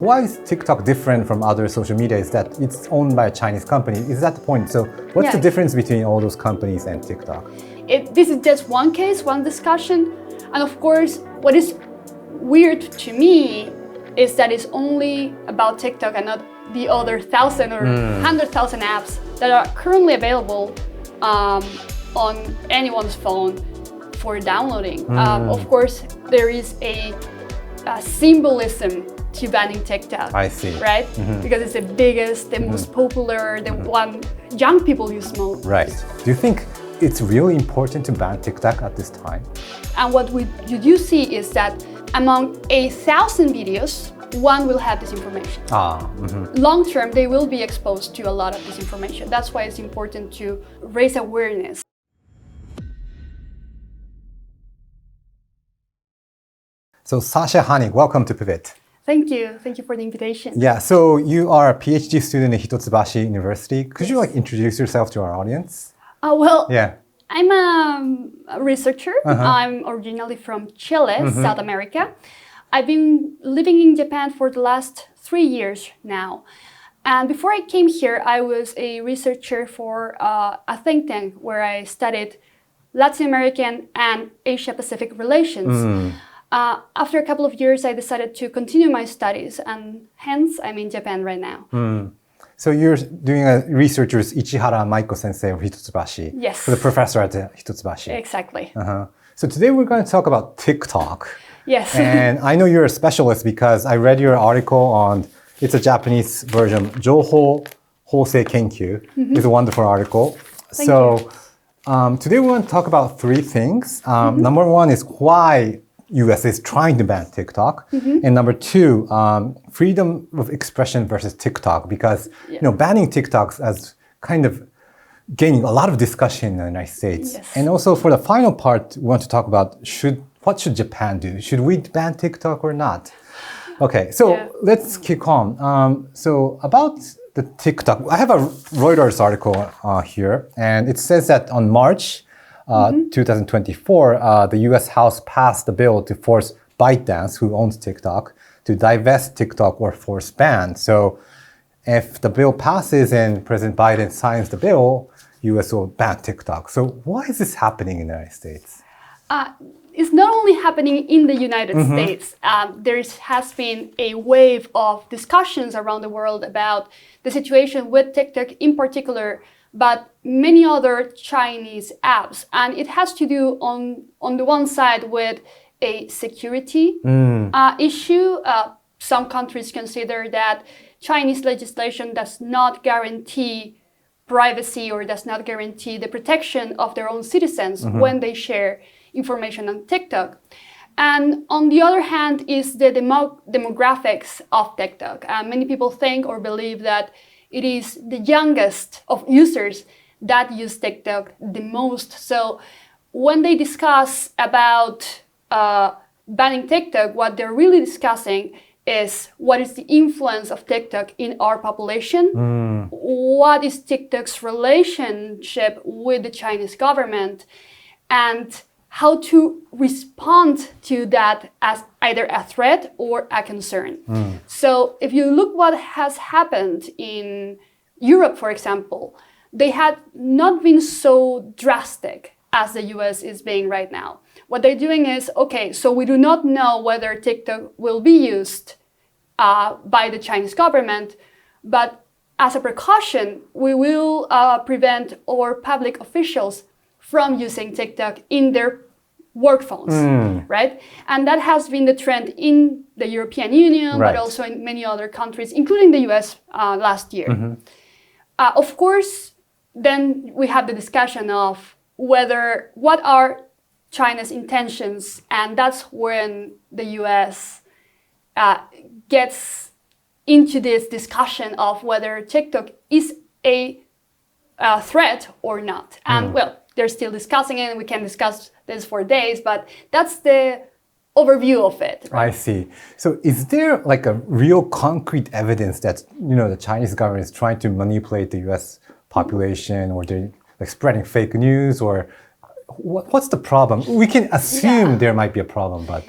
Why is TikTok different from other social media? Is that it's owned by a Chinese company? Is that the point? So what's the difference between all those companies and TikTok? This is just one case, one discussion. And of course, what is weird to me is that it's only about TikTok and not the other 1,000 or 100,000 apps that are currently available on anyone's phone for downloading. Of course, there is a symbolism to banning TikTok. I see. Right? Because it's the biggest, the most popular, the one young people use most. Right. Do you think it's really important to ban TikTok at this time? And what you do see is that among 1,000 videos, one will have this information. Long term, they will be exposed to a lot of this information. That's why it's important to raise awareness. So Sasha Hanig, welcome to PIVOT. Thank you. Thank you for the invitation. Yeah, so you are a PhD student at Hitotsubashi University. Could you introduce yourself to our audience? I'm a researcher. I'm originally from Chile, South America. I've been living in Japan for the last 3 years now. And before I came here, I was a researcher for a think tank where I studied Latin American and Asia-Pacific relations. After a couple of years, I decided to continue my studies, and hence I'm in Japan right now. So you're doing a research with Ichihara Maiko sensei of Hitotsubashi. Yes. The professor at Hitotsubashi. Exactly. So today we're going to talk about TikTok. Yes. And I know you're a specialist because I read your article on, it's a Japanese version, 情報法制研究. It's a wonderful article. Thank you. Today we want to talk about 3 things. Number 1 is why US is trying to ban TikTok. And number 2, freedom of expression versus TikTok, because banning TikTok as kind of gaining a lot of discussion in the United States. Yes. And also for the final part, we want to talk about what should Japan do? Should we ban TikTok or not? Okay, so let's kick on. So about the TikTok, I have a Reuters article here, and it says that on March 2024, the US House passed a bill to force ByteDance, who owns TikTok, to divest TikTok or force ban. So if the bill passes and President Biden signs the bill, US will ban TikTok. So why is this happening in the United States? It's not only happening in the United States. There has been a wave of discussions around the world about the situation with TikTok in particular, but many other Chinese apps. And it has to do on the one side with a security issue. Some countries consider that Chinese legislation does not guarantee privacy or does not guarantee the protection of their own citizens when they share information on TikTok. And on the other hand is the demographics of TikTok. Many people think or believe that it is the youngest of users that use TikTok the most. So when they discuss about banning TikTok, what they're really discussing is what is the influence of TikTok in our population? What is TikTok's relationship with the Chinese government? And how to respond to that as either a threat or a concern. So if you look what has happened in Europe, for example, they had not been so drastic as the US is being right now. What they're doing is, okay, so we do not know whether TikTok will be used by the Chinese government, but as a precaution, we will prevent our public officials from using TikTok in their work phones, right? And that has been the trend in the European Union, but also in many other countries, including the US last year. Of course, then we have the discussion of what are China's intentions, and that's when the US gets into this discussion of whether TikTok is a threat or not. And they're still discussing it, and we can discuss this for days, but that's the overview of it. Right? I see. So is there like a real concrete evidence that, the Chinese government is trying to manipulate the US population, or they're spreading fake news, or what's the problem? We can assume there might be a problem, but...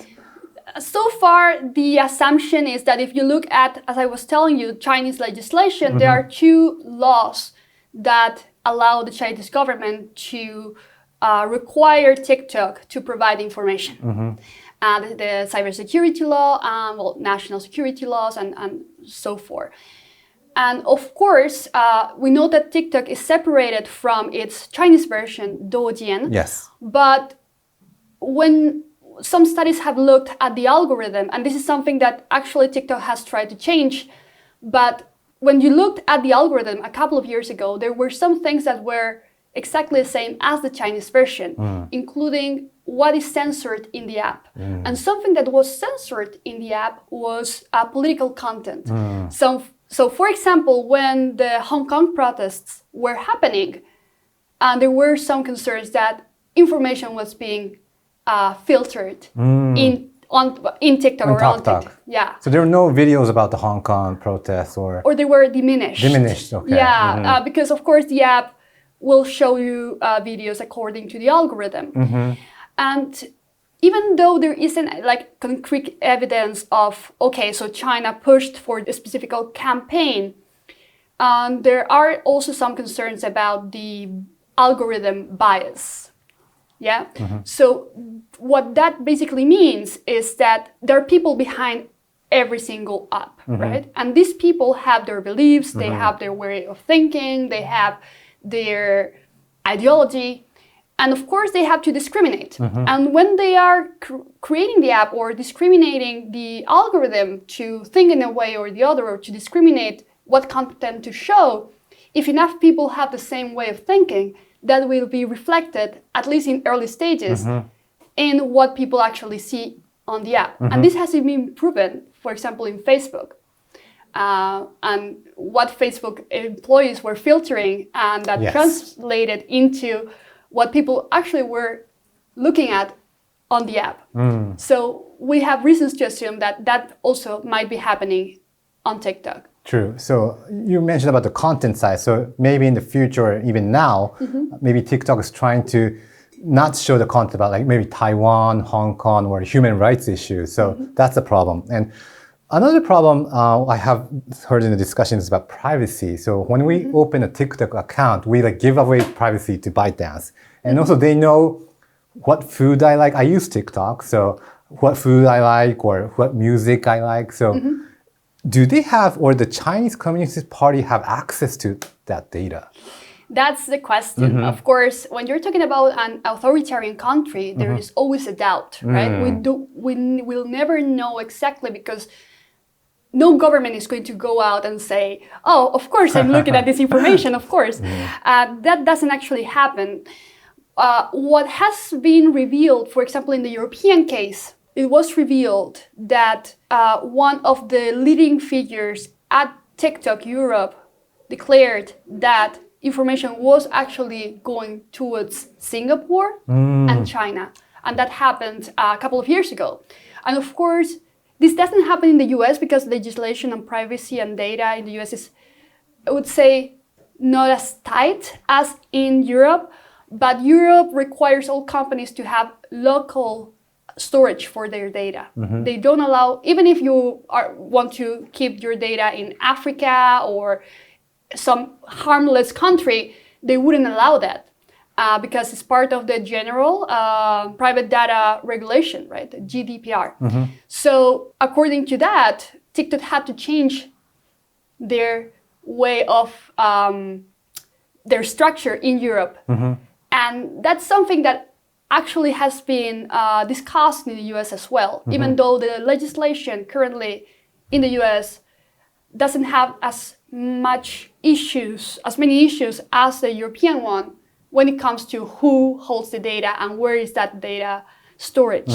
So far, the assumption is that if you look at, as I was telling you, Chinese legislation, there are two laws that allow the Chinese government to require TikTok to provide information. The cybersecurity law, national security laws, and so forth. And of course, we know that TikTok is separated from its Chinese version, Doujian. Yes. But when some studies have looked at the algorithm, and this is something that actually TikTok has tried to change, but when you looked at the algorithm a couple of years ago, there were some things that were exactly the same as the Chinese version, including what is censored in the app. And something that was censored in the app was political content. So for example, when the Hong Kong protests were happening, there were some concerns that information was being filtered in TikTok or on TikTok. Yeah. So there were no videos about the Hong Kong protests or they were diminished. Diminished, okay. Yeah, because of course the app will show you videos according to the algorithm. And even though there isn't like concrete evidence of, okay, so China pushed for a specific campaign, there are also some concerns about the algorithm bias. Yeah. So what that basically means is that there are people behind every single app, right? And these people have their beliefs, they have their way of thinking, they have their ideology, and of course they have to discriminate. And when they are creating the app or discriminating the algorithm to think in a way or the other, or to discriminate what content to show, if enough people have the same way of thinking, that will be reflected, at least in early stages, in what people actually see on the app. And this has been proven, for example, in Facebook. And what Facebook employees were filtering, and that translated into what people actually were looking at on the app. So we have reasons to assume that that also might be happening on TikTok. True. So you mentioned about the content side. So maybe in the future, or even now, maybe TikTok is trying to not show the content about like maybe Taiwan, Hong Kong, or human rights issues. So that's a problem. And another problem I have heard in the discussions about privacy. So when we open a TikTok account, we like give away privacy to ByteDance. And also they know what food I like. I use TikTok, so what food I like or what music I like. So do they have, or the Chinese Communist Party have access to that data? That's the question. Of course, when you're talking about an authoritarian country, there is always a doubt, right? We will never know exactly, because no government is going to go out and say, oh, of course, I'm looking at this information, of course. That doesn't actually happen. What has been revealed, for example, in the European case, it was revealed that one of the leading figures at TikTok Europe declared that information was actually going towards Singapore and China. And that happened a couple of years ago. And of course, this doesn't happen in the US because legislation on privacy and data in the US is, I would say, not as tight as in Europe. But Europe requires all companies to have local storage for their data. They don't allow, even if you want to keep your data in Africa or some harmless country, they wouldn't allow that because it's part of the general private data regulation, right, the GDPR. So according to that, TikTok had to change their way of their structure in Europe. And that's something that actually has been discussed in the US as well, even though the legislation currently in the US doesn't have as many issues as the European one when it comes to who holds the data and where is that data stored.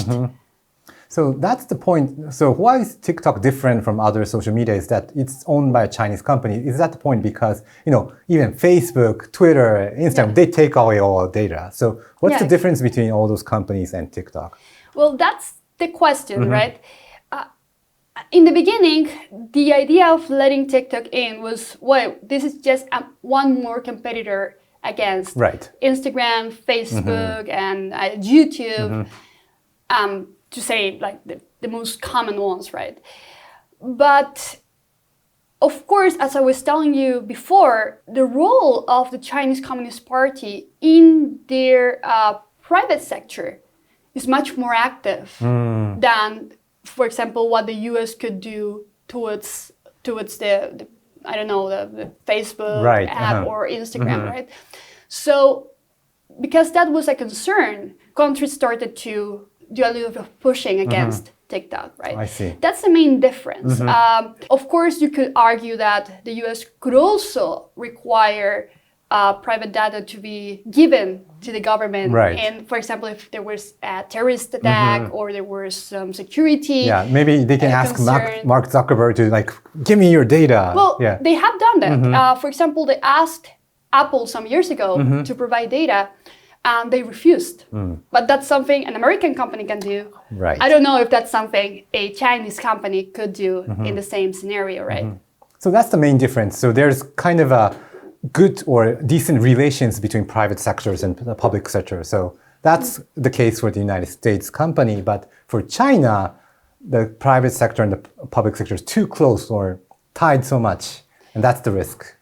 So that's the point. So why is TikTok different from other social media is that it's owned by a Chinese company. Is that the point? Because, you know, even Facebook, Twitter, Instagram, they take away all our data. So what's the difference between all those companies and TikTok? Well, that's the question, right? In the beginning, the idea of letting TikTok in was, well, this is just one more competitor against Instagram, Facebook, and YouTube. To say like the the most common ones, right? But of course, as I was telling you before, the role of the Chinese Communist Party in their private sector is much more active than, for example, what the US could do towards the I don't know, the Facebook app or Instagram, right? So because that was a concern, countries started to do a little bit of pushing against TikTok, right? I see. That's the main difference. Of course, you could argue that the US could also require private data to be given to the government. Right. And for example, if there was a terrorist attack or there was some security maybe they can ask Mark Zuckerberg to like, give me your data. Well, they have done that. For example, they asked Apple some years ago to provide data, and they refused. But that's something an American company can do. Right. I don't know if that's something a Chinese company could do in the same scenario, right? So that's the main difference. So there's kind of a good or decent relations between private sectors and the public sector. So that's the case for the United States company. But for China, the private sector and the public sector is too close or tied so much. And that's the risk.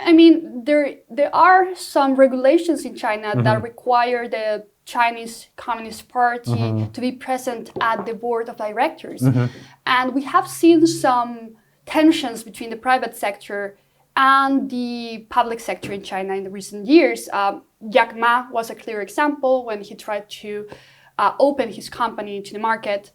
I mean, there are some regulations in China that require the Chinese Communist Party to be present at the board of directors. And we have seen some tensions between the private sector and the public sector in China in the recent years. Jack Ma was a clear example when he tried to open his company to the market.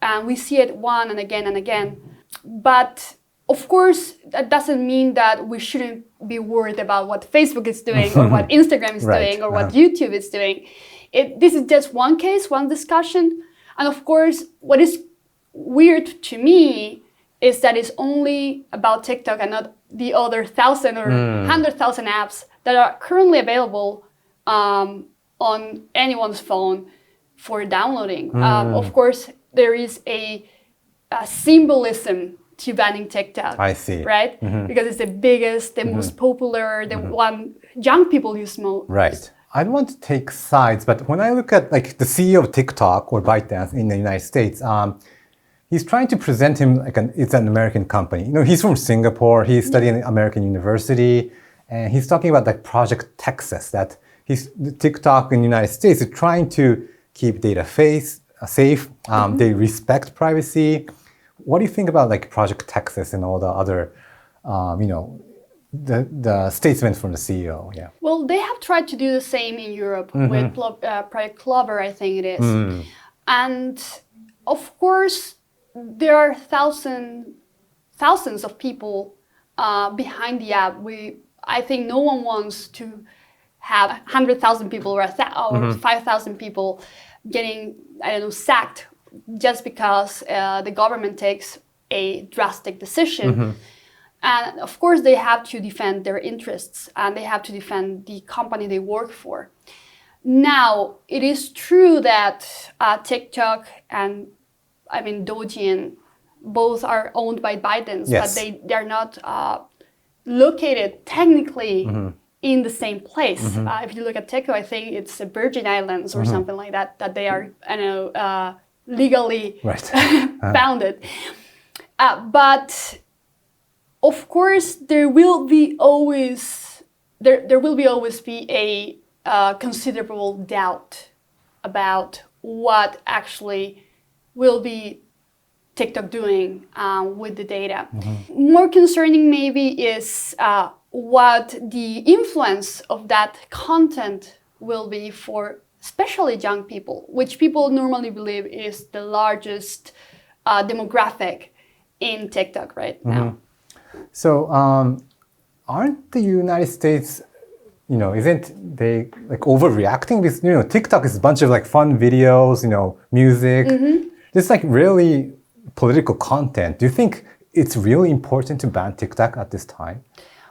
And we see it one and again and again. But of course, that doesn't mean that we shouldn't be worried about what Facebook is doing or what Instagram is doing or what YouTube is doing. This is just one case, one discussion. And of course, what is weird to me is that it's only about TikTok and not the other 1,000 or 100,000 apps that are currently available on anyone's phone for downloading. Of course, there is a symbolism to banning TikTok. I see. Right? Because it's the biggest, the most popular, the one young people use most. Right. I don't want to take sides, but when I look at like the CEO of TikTok or ByteDance in the United States, he's trying to present him like it's an American company. You know, he's from Singapore. He's studying at American University, and he's talking about like Project Texas. That TikTok in the United States is trying to keep data safe. They respect privacy. What do you think about like Project Texas and all the other, the statements from the CEO? Yeah. Well, they have tried to do the same in Europe with Project Clover, I think it is. And of course, there are thousands of people behind the app. I think no one wants to have 100,000 people or 5,000 people getting, sacked just because the government takes a drastic decision. And of course, they have to defend their interests and they have to defend the company they work for. Now, it is true that TikTok and Douyin both are owned by ByteDance, but they are not located technically in the same place. If you look at TikTok, I think it's the Virgin Islands or something like that they are, legally founded. But of course, there will always be a considerable doubt about what actually will be TikTok doing with the data. More concerning maybe is what the influence of that content will be for especially young people, which people normally believe is the largest demographic in TikTok right now. So aren't the United States, isn't they like overreacting? Because, TikTok is a bunch of like fun videos, music. It's like really political content. Do you think it's really important to ban TikTok at this time?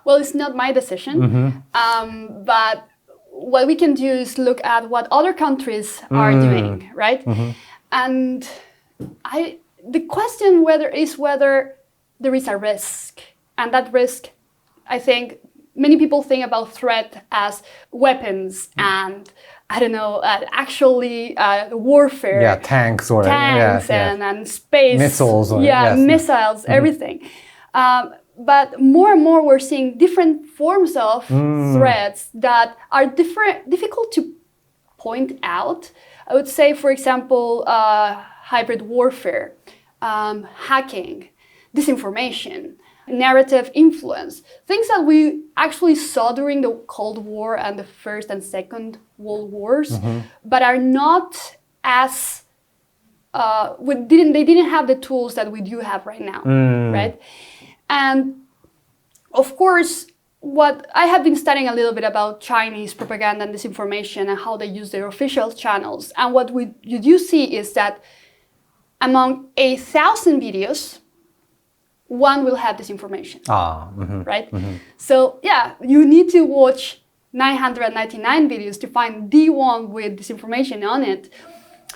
Well, it's not my decision, but what we can do is look at what other countries are doing, right? And the question is whether there is a risk. And that risk, I think, many people think about threat as weapons and I don't know, actually warfare. Yeah, tanks and space. Missiles. Missiles, everything. But more and more we're seeing different forms of threats that are difficult to point out. I would say, for example, hybrid warfare, hacking, disinformation, narrative influence, things that we actually saw during the Cold War and the First and Second World Wars, but are not as they didn't have the tools that we do have right now, right? And of course, what I have been studying a little bit about Chinese propaganda and disinformation and how they use their official channels. And what you do see is that among 1,000 videos, one will have disinformation, right? So yeah, you need to watch 999 videos to find the one with disinformation on it.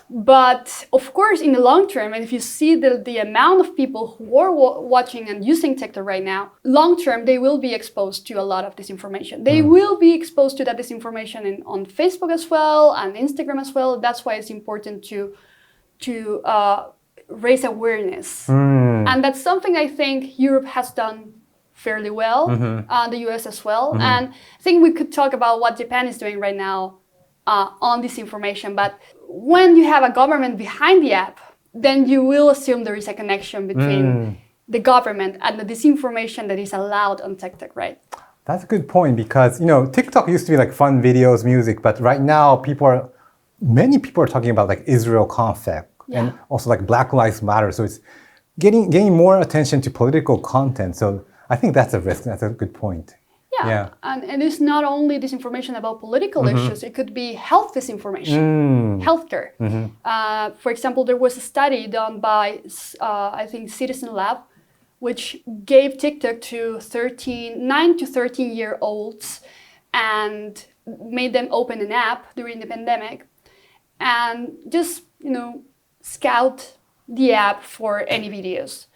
But of course, in the long term, and if you see the amount of people who are watching and using TikTok right now, long term, they will be exposed to a lot of disinformation. They will be exposed to that disinformation on Facebook as well, and Instagram as well. That's why it's important to raise awareness. And that's something I think Europe has done fairly well, the US as well. And I think we could talk about what Japan is doing right now on disinformation. But when you have a government behind the app, then you will assume there is a connection between the government and the disinformation that is allowed on TikTok, right? That's a good point because, TikTok used to be like fun videos, music, but right now many people are talking about like Israel conflict and also like Black Lives Matter. So it's getting more attention to political content. So I think that's a risk. That's a good point. Yeah. And it's not only disinformation about political issues, it could be health disinformation, healthcare. For example, there was a study done by, I think, Citizen Lab, which gave TikTok to 9 to 13-year-olds and made them open an app during the pandemic and just, scout the app for any videos.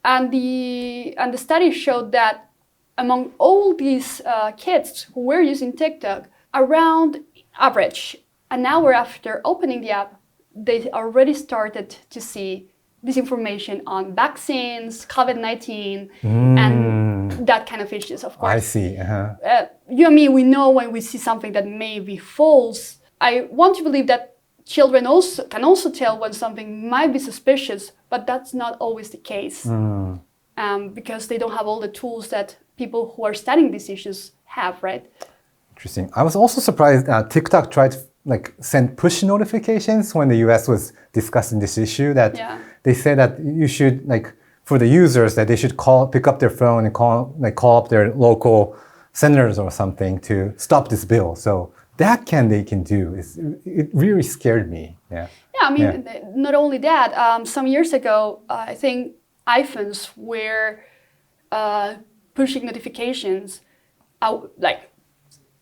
And the study showed that among all these kids who were using TikTok, around average, an hour after opening the app, they already started to see disinformation on vaccines, COVID-19, and that kind of issues, of course. I see. You and me, we know when we see something that may be false. I want to believe that children can also tell when something might be suspicious, but that's not always the case because they don't have all the tools that people who are studying these issues have, right? Interesting. I was also surprised TikTok tried to send push notifications when the US was discussing this issue that they said that you should for the users that they should pick up their phone and call up their local senators or something to stop this bill. So that they can do. It really scared me. Not only that, some years ago, I think iPhones were pushing notifications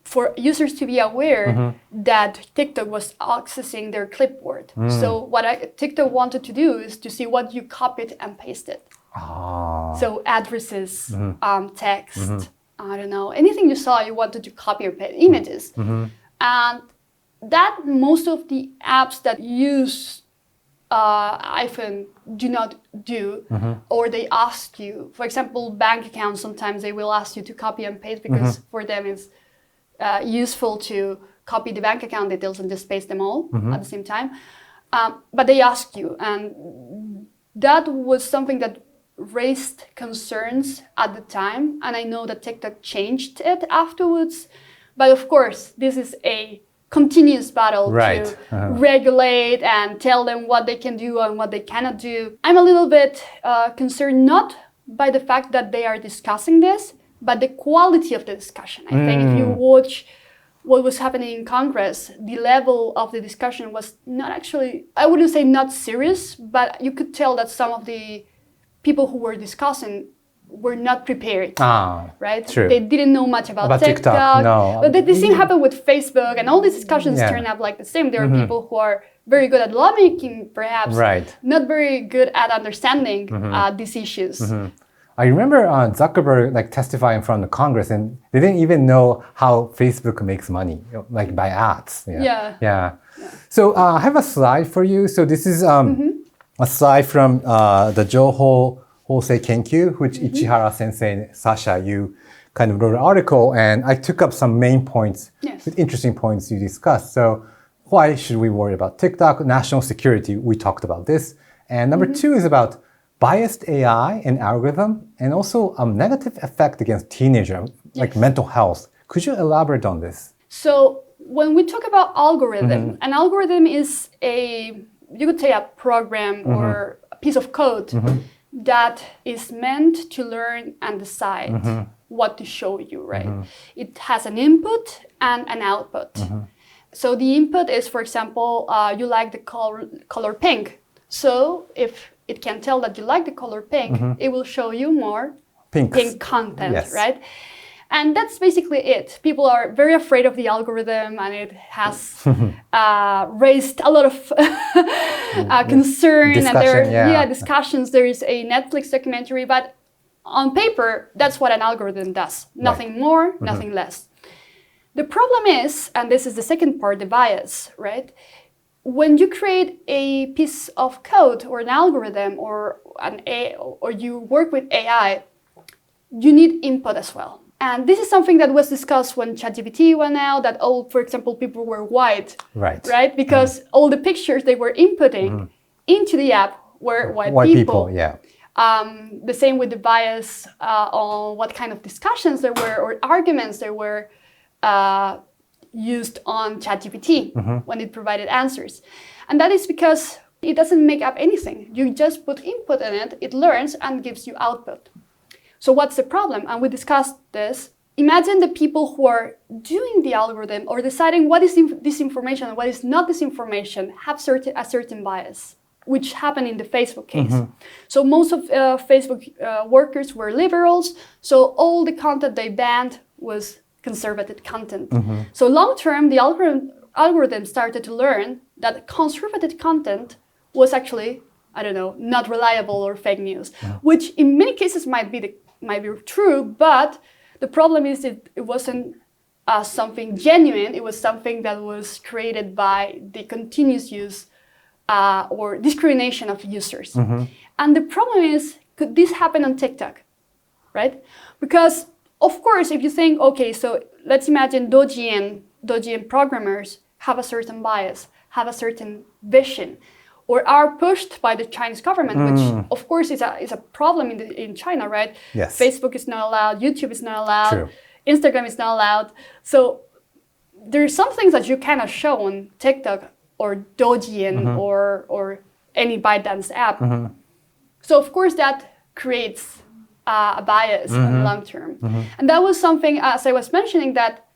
for users to be aware that TikTok was accessing their clipboard. So what TikTok wanted to do is to see what you copied and pasted. So addresses, text, I don't know, anything you saw you wanted to copy or paste, images. And that most of the apps that use iPhone do not do, or they ask you. For example, bank accounts, sometimes they will ask you to copy and paste because for them it's useful to copy the bank account details and just paste them all at the same time. But they ask you, and that was something that raised concerns at the time. And I know that TikTok changed it afterwards. But of course, this is a continuous battle to regulate and tell them what they can do and what they cannot do. I'm a little bit concerned not by the fact that they are discussing this, but the quality of the discussion. I think if you watch what was happening in Congress, the level of the discussion was not actually, I wouldn't say not serious, but you could tell that some of the people who were discussing were not prepared, right? True. They didn't know much about TikTok. No. But the same happened with Facebook, and all these discussions turn up like the same. There are people who are very good at lawmaking, perhaps, not very good at understanding these issues. I remember Zuckerberg like testifying in front of Congress, and they didn't even know how Facebook makes money, like by ads. Yeah. So I have a slide for you. So this is a slide from the Joho Hosei Kenkyu, which Ichihara Sensei and Sassha, you kind of wrote an article, and I took up some main points, with interesting points you discussed. So why should we worry about TikTok? National security, we talked about this. And number two is about biased AI and algorithm, and also a negative effect against teenagers, like mental health. Could you elaborate on this? So when we talk about algorithm, an algorithm is you could say a program or a piece of code that is meant to learn and decide what to show you, right? It has an input and an output. So the input is, for example, you like the color pink. So if it can tell that you like the color pink, it will show you more pink content, right? And that's basically it. People are very afraid of the algorithm, and it has raised a lot of concern. And discussions. There is a Netflix documentary, but on paper, that's what an algorithm does. Nothing more, nothing less. The problem is, and this is the second part, the bias, right? When you create a piece of code or an algorithm or you work with AI, you need input as well. And this is something that was discussed when ChatGPT went out, that for example, people were white, right? Because all the pictures they were inputting into the app were white people. The same with the bias on what kind of discussions there were or arguments there were used on ChatGPT when it provided answers. And that is because it doesn't make up anything. You just put input in it, it learns and gives you output. So what's the problem? And we discussed this. Imagine the people who are doing the algorithm or deciding what is disinformation and what is not disinformation have a certain bias, which happened in the Facebook case. So most of Facebook workers were liberals, so all the content they banned was conservative content. So long term, the algorithm started to learn that conservative content was actually, not reliable or fake news, which in many cases might be true, but the problem is it wasn't something genuine. It was something that was created by the continuous use or discrimination of users. And the problem is, could this happen on TikTok, right? Because of course, if you think, okay, so let's imagine Douyin programmers have a certain bias, have a certain vision, or are pushed by the Chinese government, which of course is a problem in China, right? Yes. Facebook is not allowed, YouTube is not allowed, True. Instagram is not allowed. So there's some things that you cannot show on TikTok or Douyin or any ByteDance app. So of course that creates a bias in the long term. And that was something, as I was mentioning, that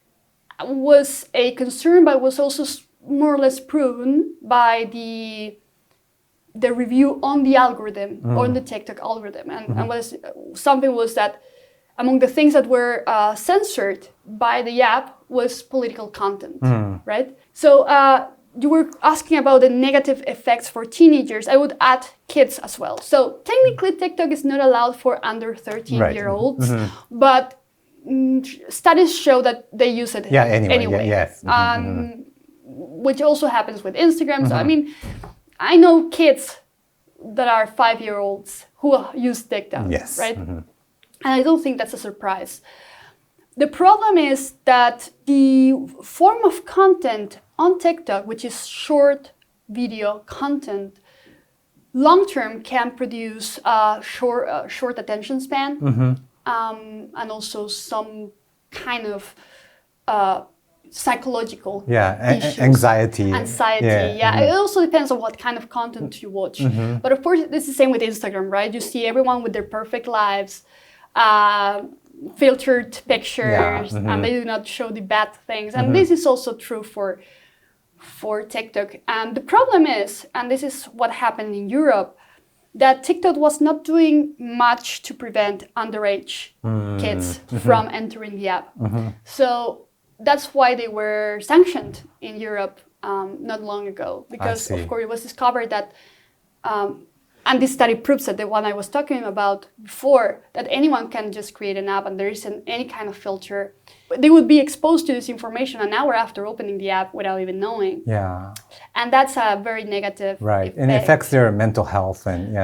was a concern, but was also more or less proven by the review on the algorithm, on the TikTok algorithm. And something was that among the things that were censored by the app was political content, right? So you were asking about the negative effects for teenagers. I would add kids as well. So technically TikTok is not allowed for under 13-year-olds, but studies show that they use it anyway. Which also happens with Instagram. So I mean, I know kids that are 5-year-olds who use TikTok, right? And I don't think that's a surprise. The problem is that the form of content on TikTok, which is short video content, long-term can produce short attention span and also some kind of psychological issues. Anxiety. It also depends on what kind of content you watch. But of course, it's the same with Instagram, right? You see everyone with their perfect lives, filtered pictures, and they do not show the bad things. And this is also true for TikTok. And the problem is, and this is what happened in Europe, that TikTok was not doing much to prevent underage kids from entering the app. So that's why they were sanctioned in Europe not long ago, because of course it was discovered that And this study proves that the one I was talking about before, that anyone can just create an app and there isn't any kind of filter. They would be exposed to this information an hour after opening the app without even knowing. Yeah. And that's a very negative effect. And it affects their mental health and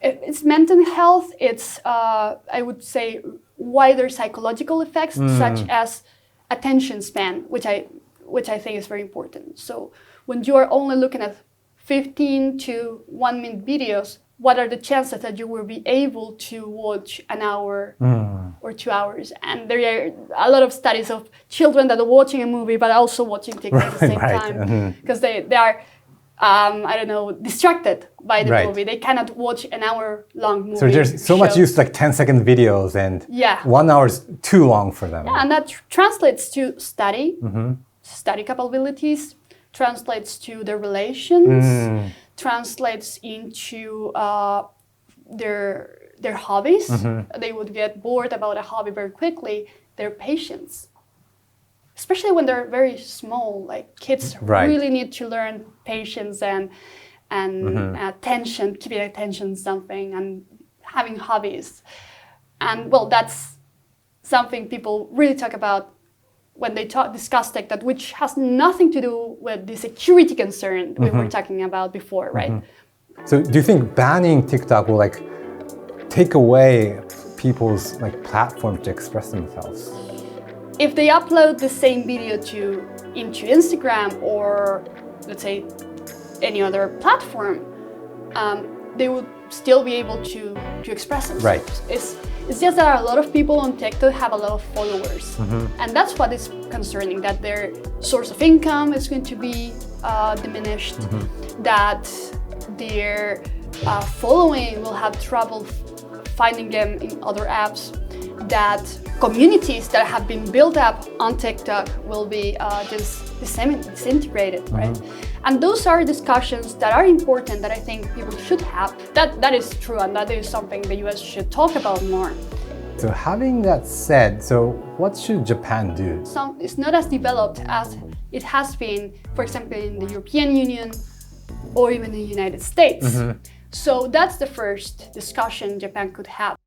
It's mental health, it's, I would say, wider psychological effects, such as attention span, which I think is very important. So when you are only looking at 15 to 1 minute videos, what are the chances that you will be able to watch an hour or 2 hours? And there are a lot of studies of children that are watching a movie but also watching TikTok at the same time, because they are distracted by the movie. They cannot watch an hour-long movie. So there's so much use like 10-second videos, and 1 hour is too long for them. Yeah, and that translates to study capabilities, translates to their relations, translates into their hobbies. They would get bored about a hobby very quickly. Their patience. Especially when they're very small, like kids really need to learn patience and attention, keeping attention to something, and having hobbies. And well, that's something people really talk about when they discuss TikTok, which has nothing to do with the security concern we were talking about before, right? So do you think banning TikTok will like take away people's like platform to express themselves? If they upload the same video into Instagram or, let's say, any other platform, they would still be able to express themselves. It's just that a lot of people on TikTok have a lot of followers. And that's what is concerning, that their source of income is going to be diminished, that their following will have trouble finding them in other apps, that communities that have been built up on TikTok will be just disintegrated, right? And those are discussions that are important that I think people should have. That is true, and that is something the US should talk about more. So having that said, so what should Japan do? It's not as developed as it has been, for example, in the European Union or even the United States. So that's the first discussion Japan could have.